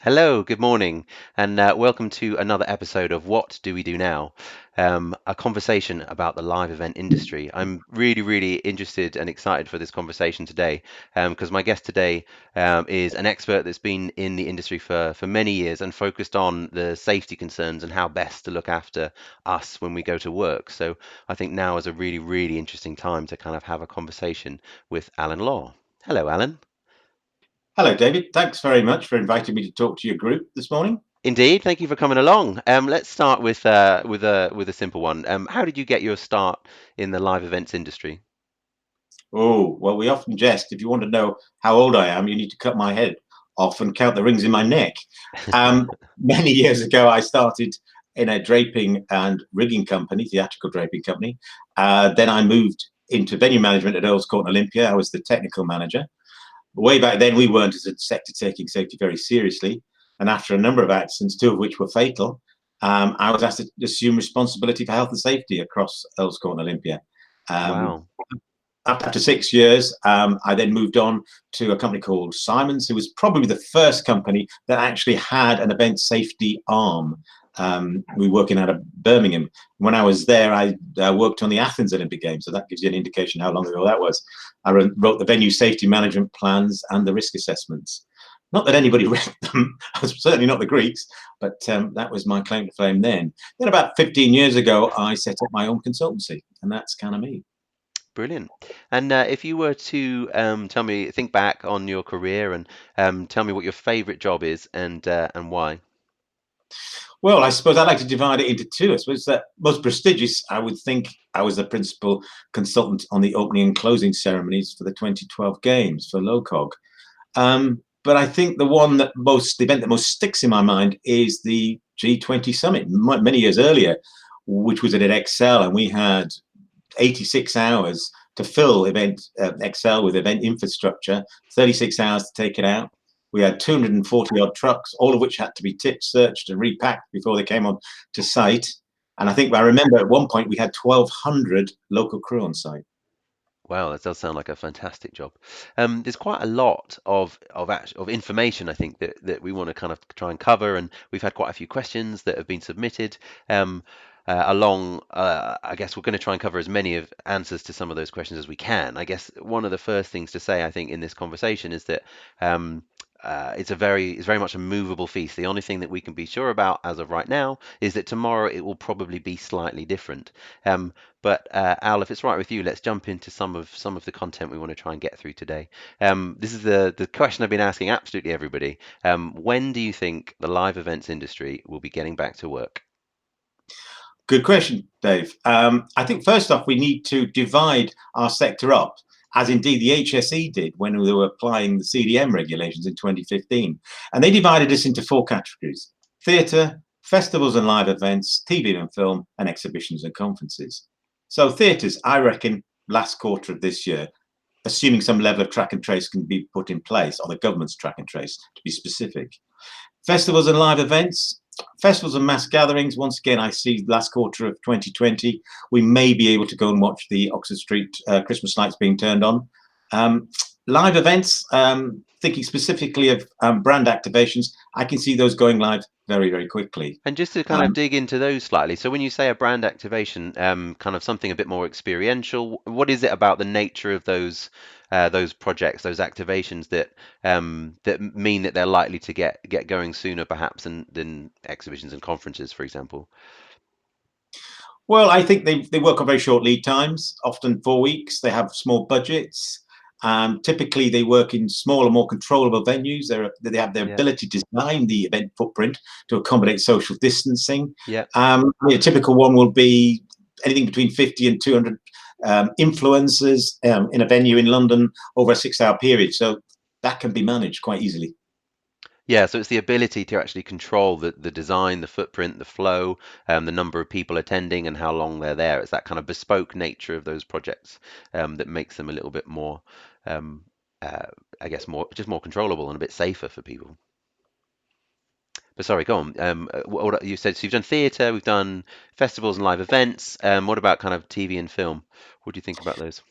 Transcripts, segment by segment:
Hello, good morning, and welcome to another episode of What Do We Do Now? A conversation about the live event industry. I'm really, really interested and excited for this conversation today because my guest today is an expert that's been in the industry for many years and focused on the safety concerns and how best to look after us when we go to work. So I think now is a really, really interesting time to kind of have a conversation with Alan Law. Hello, Alan. Hello, David. Thanks very much for inviting me to talk to your group this morning. Indeed, thank you for coming along. Let's start with a simple one. How did you get your start in the live events industry? Oh, well, we often jest if you want to know how old I am, you need to cut my head off and count the rings in my neck. Many years ago, I started in a draping and rigging company, theatrical draping company. Then I moved into venue management at Earls Court and Olympia. I was the technical manager. Way back then, we weren't as a sector taking safety very seriously. And after a number of accidents, two of which were fatal, I was asked to assume responsibility for health and safety across Earls Court and Olympia. Um, Wow. After 6 years, I then moved on to a company called Simons, who was probably the first company that actually had an event safety arm. We were working out of Birmingham. When I was there, I worked on the Athens Olympic Games, so that gives you an indication how long ago that was. I wrote the venue safety management plans and the risk assessments. Not that anybody read them, certainly not the Greeks, but that was my claim to fame then. Then, about 15 years ago, I set up my own consultancy, and that's kind of me. Brilliant. And if you were to think back on your career and tell me what your favorite job is and why. Well, I suppose I'd like to divide it into two. I suppose that most prestigious, I would think I was the principal consultant on the opening and closing ceremonies for the 2012 Games for LOCOG. But I think the event that most sticks in my mind is the G20 summit many years earlier, which was at Excel, and we had 86 hours to fill event Excel with event infrastructure, 36 hours to take it out. We had 240 odd trucks, all of which had to be tipped, searched, and repacked before they came on to site. And I remember at one point we had 1,200 local crew on site. Wow, that does sound like a fantastic job. There's quite a lot of information I think that we want to kind of try and cover, and we've had quite a few questions that have been submitted. Um, I guess we're going to try and cover as many of answers to some of those questions as we can. I guess one of the first things to say, I think, in this conversation is that it's very much a movable feast. The only thing that we can be sure about as of right now is that tomorrow it will probably be slightly different. Um, but Al, if it's right with you, let's jump into some of the content we want to try and get through today. This is the question I've been asking absolutely everybody. When do you think the live events industry will be getting back to work? Good question, Dave. I think first off, we need to divide our sector up, as indeed the HSE did when they were applying the CDM regulations in 2015. And they divided us into four categories: theatre, festivals and live events, TV and film, and exhibitions and conferences. So, theatres, I reckon, last quarter of this year, assuming some level of track and trace can be put in place, or the government's track and trace to be specific. Festivals and live events, festivals and mass gatherings. Once again, I see last quarter of 2020, we may be able to go and watch the Oxford Street Christmas lights being turned on. Um, Live events, thinking specifically of brand activations, I can see those going live very, very quickly. And just to kind of Um, dig into those slightly, so when you say a brand activation, kind of something a bit more experiential, what is it about the nature of those projects, those activations that mean that they're likely to get going sooner, perhaps, than exhibitions and conferences, for example? Well, I think they work on very short lead times, often 4 weeks. They have small budgets. Typically, they work in smaller, more controllable venues. They have the Yeah, ability to design the event footprint to accommodate social distancing. yeah. A typical one will be anything between 50 and 200 influencers in a venue in London over a 6 hour period. So that can be managed quite easily. Yeah, so it's the ability to actually control the design, the footprint, the flow, the number of people attending, and how long they're there. It's that kind of bespoke nature of those projects that makes them a little bit more, um, uh, I guess, more controllable and a bit safer for people. But sorry, go on. You said so you've done theatre, we've done festivals and live events. What about kind of TV and film? What do you think about those?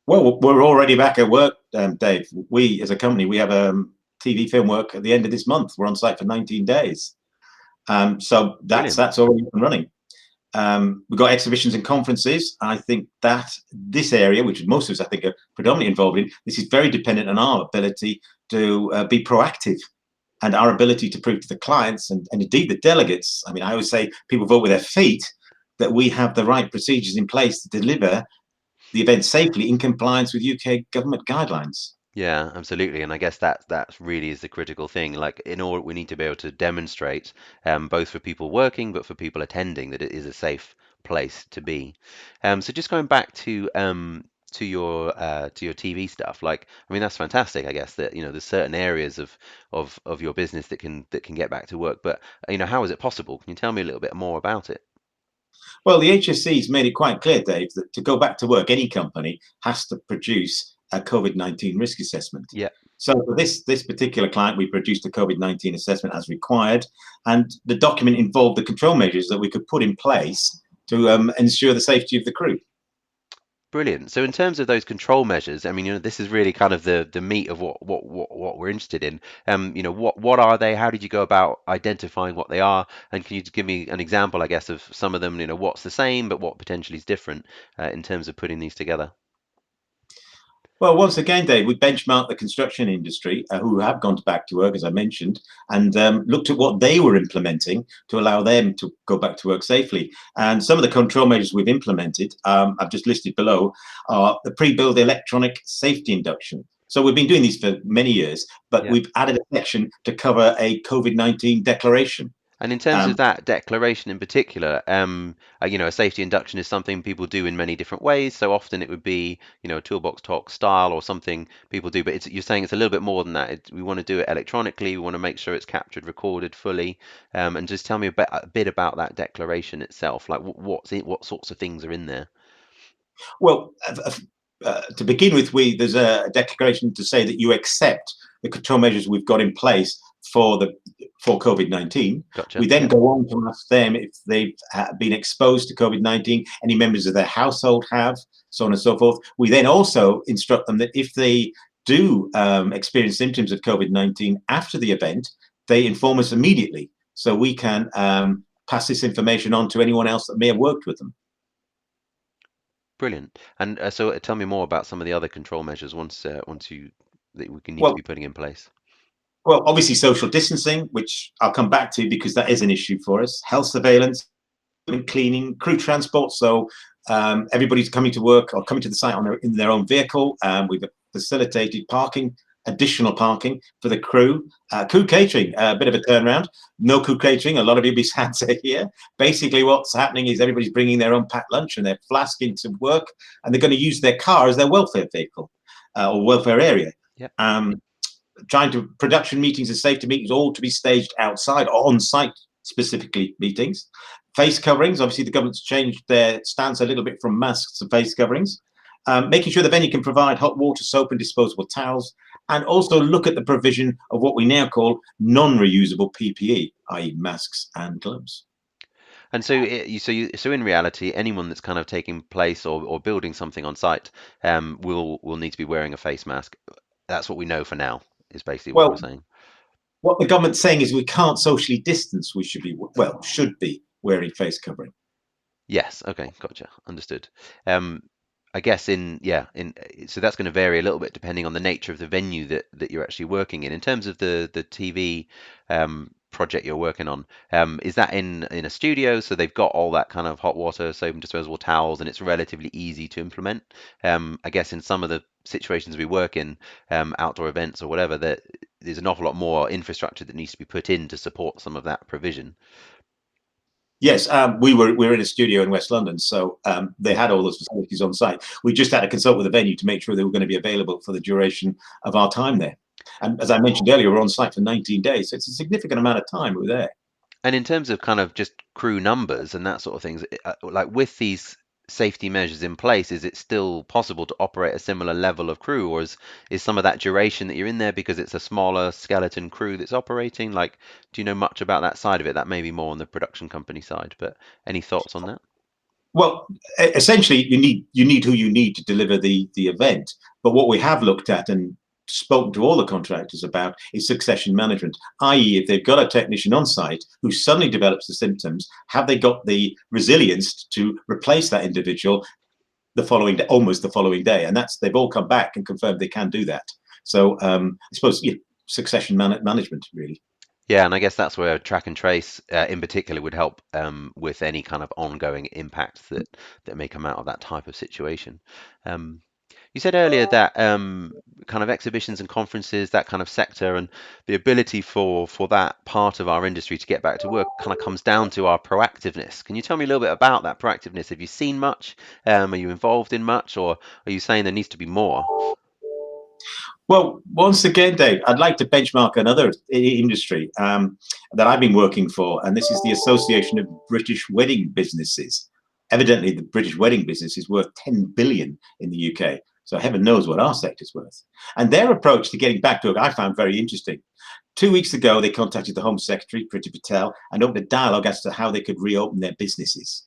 Well, we're already back at work, Dave. We, as a company, we have TV film work at the end of this month. We're on site for 19 days. So Brilliant. that's already up and running. We've got exhibitions and conferences. I think that this area, which most of us I think are predominantly involved in, this is very dependent on our ability to be proactive and our ability to prove to the clients and indeed the delegates. I mean, I always say people vote with their feet, that we have the right procedures in place to deliver the event safely in compliance with UK government guidelines. Yeah, absolutely. And I guess that really is the critical thing. Like in order, we need to be able to demonstrate, both for people working, but for people attending, that it is a safe place to be. So just going back to your TV stuff, like I mean that's fantastic. I guess that there's certain areas of your business that can get back to work. But how is it possible? Can you tell me a little bit more about it? Well, the HSC's made it quite clear, Dave, that to go back to work, any company has to produce a COVID-19 risk assessment. Yeah. So for this particular client, we produced a COVID-19 assessment as required, and the document involved the control measures that we could put in place to ensure the safety of the crew. Brilliant. So in terms of those control measures, I mean, this is really kind of the meat of what we're interested in. What are they? How did you go about identifying what they are? And can you just give me an example, I guess, of some of them, what's the same, but what potentially is different in terms of putting these together? Well, once again, Dave, we benchmarked the construction industry, who have gone back to work, as I mentioned, and looked at what they were implementing to allow them to go back to work safely. And some of the control measures we've implemented, I've just listed below, are the pre-built electronic safety induction. So we've been doing these for many years, but Yeah. we've added a section to cover a COVID-19 declaration. And in terms of Um, that declaration in particular, a safety induction is something people do in many different ways. So often it would be, a toolbox talk style or something people do. But you're saying it's a little bit more than that. We want to do it electronically. We want to make sure it's captured, recorded fully. And just tell me a bit about that declaration itself. Like what sorts of things are in there? Well, to begin with, there's a declaration to say that you accept the control measures we've got in place for the for COVID-19. We Gotcha. then Yeah. go on to ask them if they've been exposed to COVID-19, any members of their household have, so on and so forth. We then also instruct them that if they do experience symptoms of COVID-19 after the event, they inform us immediately so we can pass this information on to anyone else that may have worked with them. Brilliant. And so tell me more about some of the other control measures once you that we can need to Well, be putting in place. Well, obviously, social distancing, which I'll come back to because that is an issue for us. Health surveillance, cleaning, crew transport. So everybody's coming to work or coming to the site in their own vehicle. We've facilitated parking, additional parking for the crew. Crew catering, a bit of a turnaround. No crew catering. A lot of you be sad to hear. Basically, what's happening is everybody's bringing their own packed lunch and their flask into work, and they're going to use their car as their welfare vehicle or welfare area. Yeah. Um, Trying to production meetings and safety meetings all to be staged outside or on site specifically meetings. Face coverings, obviously the government's changed their stance a little bit from masks to face coverings. Making sure the venue can provide hot water, soap and disposable towels, and also look at the provision of what we now call non-reusable PPE, i.e. masks and gloves. And so in reality, anyone that's kind of taking place or building something on site will need to be wearing a face mask. That's what we know for now, is basically what you're Well, saying. what the government's saying is we can't socially distance. We should be, well, should be wearing face covering. Yes, okay, gotcha. Understood. Um, I guess so that's going to vary a little bit depending on the nature of the venue that you're actually working in. In terms of the TV project you're working on, is that in a studio? So they've got all that kind of hot water, soap and disposable towels, and it's relatively easy to implement. I guess in some of the situations we work in, outdoor events or whatever, that there's an awful lot more infrastructure that needs to be put in to support some of that provision. Yes, we were in a studio in West London, so they Yeah. had all those facilities on site. We just had to consult with the venue to make sure they were going to be available for the duration of our time there. And as I mentioned earlier, we're on site for 19 days, so it's a significant amount of time we were there. And in terms of kind of just crew numbers and that sort of things, like with these safety measures in place, is it still possible to operate a similar level of crew, or is some of that duration that you're in there because it's a smaller skeleton crew that's operating? Like, do you know much about that side of it? That may be more on the production company side, but any thoughts on that? Well, essentially, you need who you need to deliver the event. But what we have looked at, and spoken to all the contractors about is succession management, i.e., if they've got a technician on site who suddenly develops the symptoms, have they got the resilience to replace that individual the following day, almost the following day? And that's they've all come back and confirmed they can do that. So I suppose succession management really. Yeah, and I guess that's where track and trace, in particular, would help with any kind of ongoing impact that may come out of that type of situation. Um, you said earlier that kind of exhibitions and conferences, that kind of sector, and the ability for that part of our industry to get back to work kind of comes down to our proactiveness. Can you tell me a little bit about that proactiveness? Have you seen much? Are you involved in much, or are you saying there needs to be more? Well, once again, Dave, I'd like to benchmark another industry that I've been working for, and this is the Association of British Wedding Businesses. Evidently, the British wedding business is worth 10 billion in the UK. So heaven knows what our sector's worth. And their approach to getting back to it, I found very interesting. 2 weeks ago, they contacted the Home Secretary, Priti Patel, and opened a dialogue as to how they could reopen their businesses.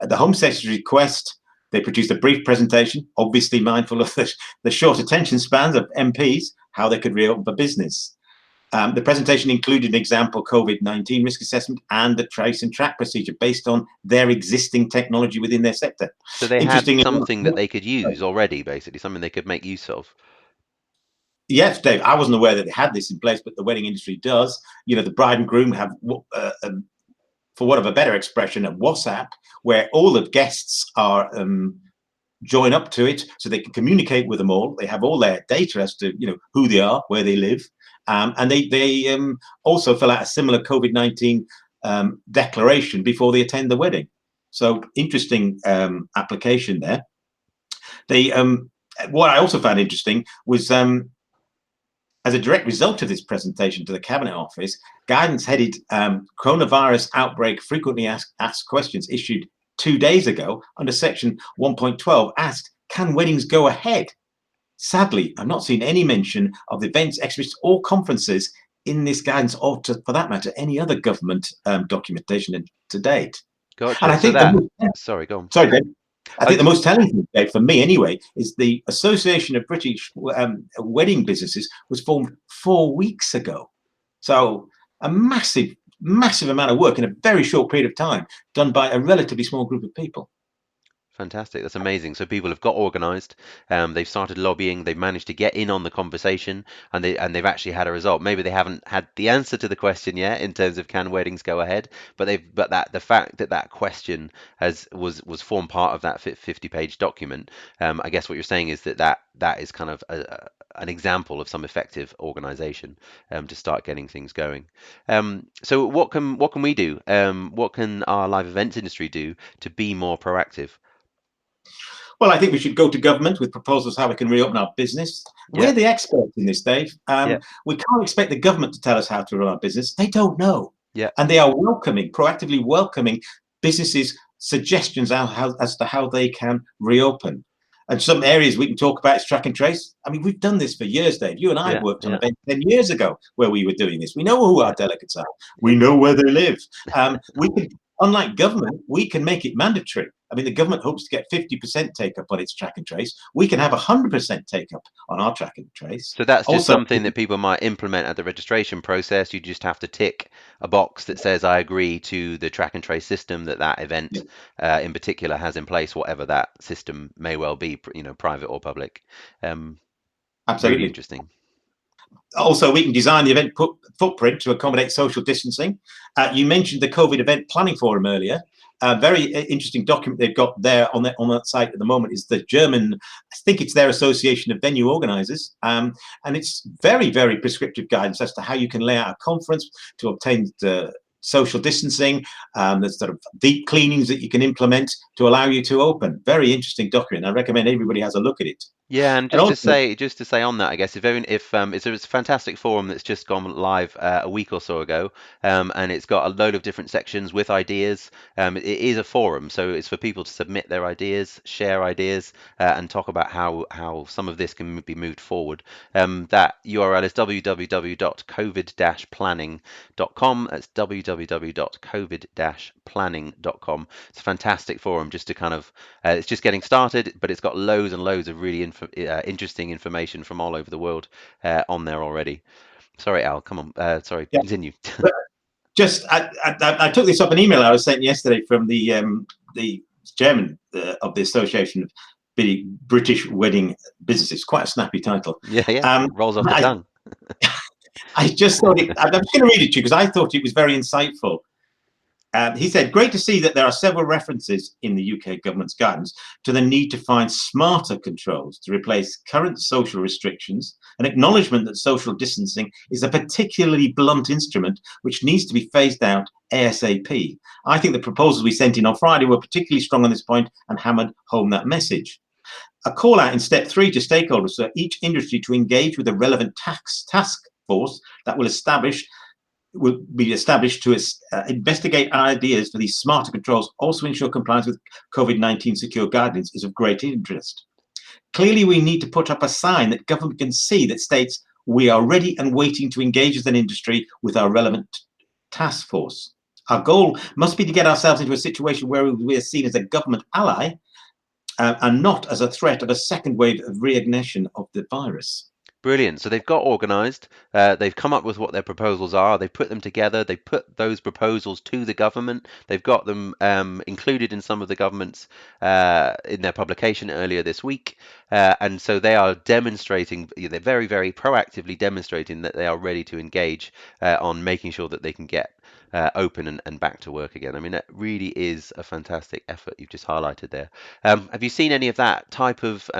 At the Home Secretary's request, they produced a brief presentation, obviously mindful of the short attention spans of MPs, how they could reopen for business. The presentation included an example COVID-19 risk assessment and the trace and track procedure based on their existing technology within their sector. So they had Interesting enough. something that they could use already, basically, something they could make use of. Yes, Dave, I wasn't aware that they had this in place, but the wedding industry does. The bride and groom have, for want of a better expression, a WhatsApp where all the guests are join up to it so they can communicate with them all. They have all their data as to who they are, where they live, and they also fill out a similar COVID-19 declaration before they attend the wedding. So interesting application there. They what I also found interesting was as a direct result of this presentation to the Cabinet Office, guidance headed Coronavirus Outbreak Frequently Asked Questions issued 2 days ago under Section 1.12 asked, can weddings go ahead? Sadly, I've not seen any mention of events, exhibitions, or conferences in this guidance, or for that matter, any other government documentation to date. And Gotcha. I So think that, sorry, go on. sorry, Dave, I I think the was most telling thing, Dave, for me anyway, is the Association of British Wedding Businesses was formed 4 weeks ago. So a massive, massive amount of work in a very short period of time done by a relatively small group of people. Fantastic. That's amazing. So people have got organized, they've started lobbying, they've managed to get in on the conversation, and they've actually had a result. Maybe they haven't had the answer to the question yet in terms of can weddings go ahead, but that the fact that that question was formed part of that 50-page document, I guess what you're saying is that is kind of an example of some effective organization to start getting things going. So what can we do? What can our live events industry do to be more proactive? Well, I think we should go to government with proposals how we can reopen our business. Yeah, We're the experts in this, Dave. yeah, We can't expect the government to tell us how to run our business. They don't know. yeah, And they are proactively welcoming businesses' suggestions as to how they can reopen. And some areas we can talk about is track and trace. I mean, we've done this for years, Dave. You and I yeah, worked on yeah, events 10 years ago where we were doing this. We know who our yeah, delegates are. yeah. We know where they live. We can, unlike government, we can make it mandatory. I mean, the government hopes to get 50% take up on its track and trace. We can have 100% take up on our track and trace. So that's just Also, something that people might implement at the registration process. You just have to tick a box that says, I agree to the track and trace system that that yeah, event in particular has in place, whatever that system may well be, private or public. Um, Really absolutely. interesting. Also, we can design the event footprint to accommodate social distancing. You mentioned the COVID event planning forum earlier. A very interesting document they've got there on that site at the moment is the German, I think it's their Association of Venue Organizers, and it's very, very prescriptive guidance as to how you can lay out a conference to obtain the social distancing. There's sort of deep cleanings that you can implement to allow you to open. Very interesting document. I recommend everybody has a look at it. Yeah, and And also, just to say on that, I guess if it's a fantastic forum that's just gone live a week or so ago, and it's got a load of different sections with ideas. It is a forum, so it's for people to submit their ideas, share ideas, and talk about how some of this can be moved forward. That URL is www.covid-planning.com. That's www.covid-planning.com. It's a fantastic forum just to kind of it's just getting started, but it's got loads and loads of really interesting information from all over the world on there already. Sorry, Al, come on. Sorry, Yeah. continue. Just I took this off an email I was sent yesterday from the chairman of the Association of British Wedding Businesses. Quite a snappy title. Yeah, yeah, Um, rolls off the I, tongue. I just thought I'm just going to read it to you because I thought it was very insightful. He said, great to see that there are several references in the UK government's guidance to the need to find smarter controls to replace current social restrictions, an acknowledgement that social distancing is a particularly blunt instrument which needs to be phased out ASAP. I think the proposals we sent in on Friday were particularly strong on this point and hammered home that message. A call out in step 3 to stakeholders for each industry to engage with a relevant task force that will be established to investigate ideas for these smarter controls, also ensure compliance with COVID-19 secure guidelines is of great interest. Clearly, we need to put up a sign that government can see that states we are ready and waiting to engage as an industry with our relevant task force. Our goal must be to get ourselves into a situation where we are seen as a government ally and not as a threat of a second wave of reignition of the virus. Brilliant. So they've got organized, they've come up with what their proposals are, they've put them together, they put those proposals to the government, they've got them included in some of the government's in their publication earlier this week. And so they are demonstrating, they're very, very proactively demonstrating that they are ready to engage on making sure that they can get open and back to work again. I mean, that really is a fantastic effort you've just highlighted there. Have you seen any of that type of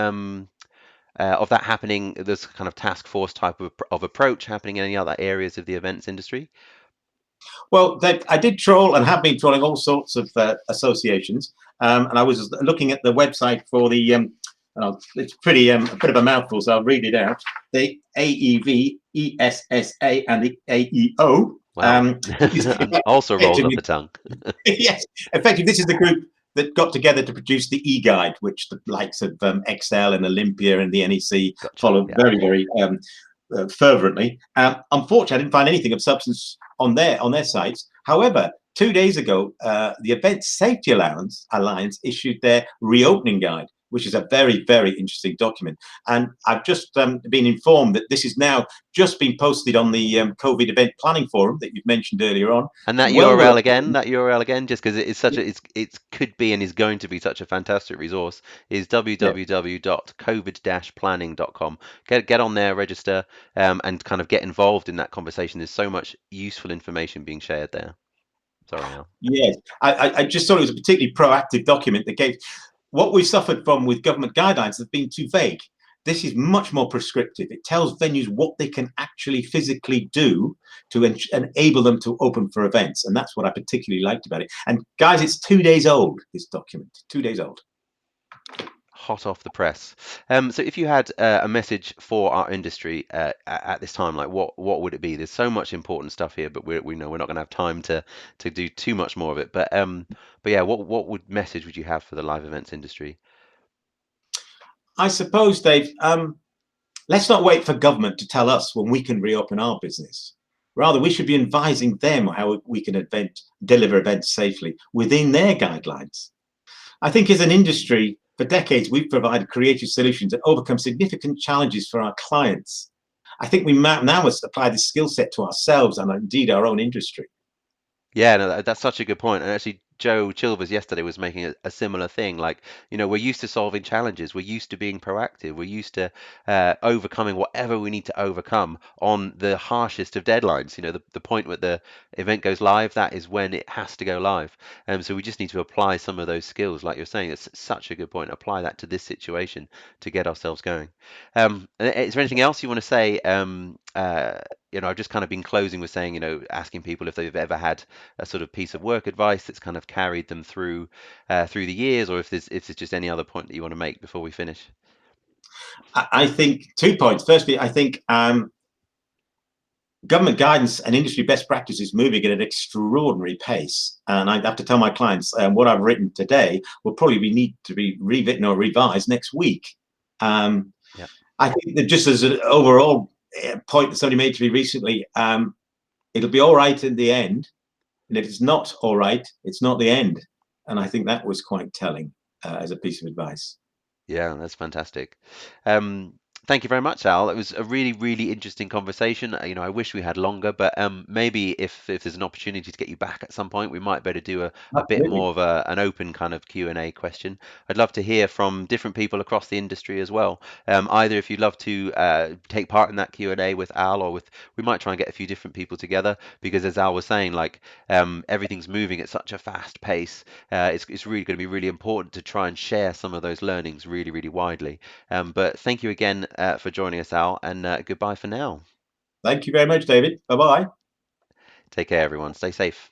that happening, this kind of task force type of approach happening in any other areas of the events industry? Well, I did troll and have been trolling all sorts of associations, and I was looking at the website for the. It's pretty a bit of a mouthful, so I'll read it out. The AEV, ESSA, and the AEO. Wow. Is Also rolls off the effectively, tongue. yes, effectively, this is the group that got together to produce the e-guide, which the likes of Excel and Olympia and the NEC Gotcha. followed Yeah. very, very fervently. Unfortunately, I didn't find anything of substance on their sites. However, 2 days ago, the Event Safety Alliance issued their reopening guide, which is a very, very interesting document. And I've just been informed that this is now just been posted on the COVID event planning forum that you've mentioned earlier on. And It's well worth reading. that URL again, just because it's such a, it could be and is going to be such a fantastic resource, is Yeah. www.covid-planning.com. Get on there, register, and kind of get involved in that conversation. There's so much useful information being shared there. Sorry, Al. Yes, I just thought it was a particularly proactive document that gave what we suffered from with government guidelines have been too vague. This is much more prescriptive. It tells venues what they can actually physically do to enable them to open for events. And that's what I particularly liked about it. And guys, it's 2 days old, this document, 2 days old. Hot off the press. So if you had a message for our industry at this time, like what would it be? There's so much important stuff here, but we know we're not going to have time to do too much more of it. But yeah, what would message would you have for the live events industry? I suppose, Dave, let's not wait for government to tell us when we can reopen our business. Rather, we should be advising them how we can deliver events safely within their guidelines. I think as an industry, for decades, we've provided creative solutions that overcome significant challenges for our clients. I think we now must apply this skill set to ourselves and indeed our own industry. Yeah, no, that's such a good point. And actually, Joe Chilvers yesterday was making a similar thing. Like, we're used to solving challenges. We're used to being proactive. We're used to overcoming whatever we need to overcome on the harshest of deadlines. The point where the event goes live, that is when it has to go live. So we just need to apply some of those skills, like you're saying. It's such a good point. Apply that to this situation to get ourselves going. Is there anything else you want to say? I've just kind of been closing with saying, asking people if they've ever had a sort of piece of work advice that's kind of carried them through the years, or if there's just any other point that you want to make before we finish. I think 2 points. Firstly, I think government guidance and industry best practices moving at an extraordinary pace. And I have to tell my clients what I've written today will probably need to be rewritten or revised next week. Um, Yeah. I think that just as an overall point that somebody made to me recently, it'll be all right in the end. And if it's not all right, it's not the end. And I think that was quite telling as a piece of advice. Yeah, that's fantastic. Um, Thank you very much, Al. It was a really, really interesting conversation. I wish we had longer, but maybe if there's an opportunity to get you back at some point, we might better do a bit Absolutely. more of an open kind of Q&A question. I'd love to hear from different people across the industry as well. Either if you'd love to take part in that Q&A with Al, or we might try and get a few different people together, because as Al was saying, like everything's moving at such a fast pace. It's really going to be really important to try and share some of those learnings really, really widely. But thank you again for joining us, Al, and goodbye for now. Thank you very much, David. Bye bye. Take care, everyone. Stay safe.